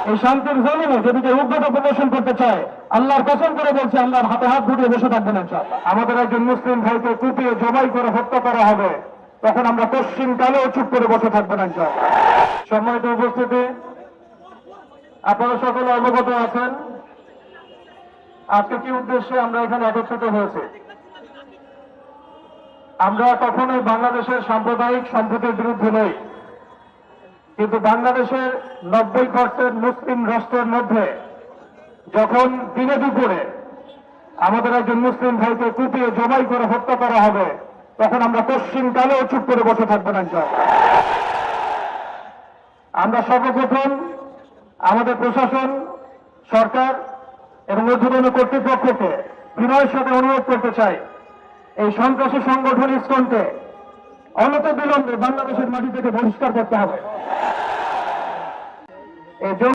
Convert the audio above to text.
এই শান্তির জমিনে যদি কেউ উগ্রতা প্রদর্শন করতে চায়, আল্লাহর কসম করে বলছে আমরা হাতে হাত ধুয়ে বসে থাকবো না। আমাদের একজন মুসলিম ভাইকে কুপিয়ে জবাই করে হত্যা করা হবে, তখন আমরা পশ্চিমকালেও চুপ করে বসে থাকবো না। সম্মানিত উপস্থিতি, আপনারা সকলে অবগত আছেন আজকে কি উদ্দেশ্যে আমরা এখানে একত্রিত হয়েছে। আমরা কখনোই বাংলাদেশের সাম্প্রদায়িক সম্প্রীতির বিরুদ্ধে নই, কিন্তু বাংলাদেশের 90% মুসলিম রাষ্ট্রের মধ্যে যখন দিনে দুপুরে আমাদের একজন মুসলিম ভাইকে কুপিয়ে জবাই করে হত্যা করা হবে, তখন আমরা পশ্চিমকালেও চুপ করে বসে থাকবো না। আমরা সর্বপ্রথম আমাদের প্রশাসন, সরকার এবং ঊর্ধ্বতন কর্তৃপক্ষকে বিনয়ের সাথে অনুরোধ করতে চাই, এই সন্ত্রাসী সংগঠন ইসকনকে অনতিবিলম্বে বাংলাদেশের মাটি থেকে বহিষ্কার করতে হবে।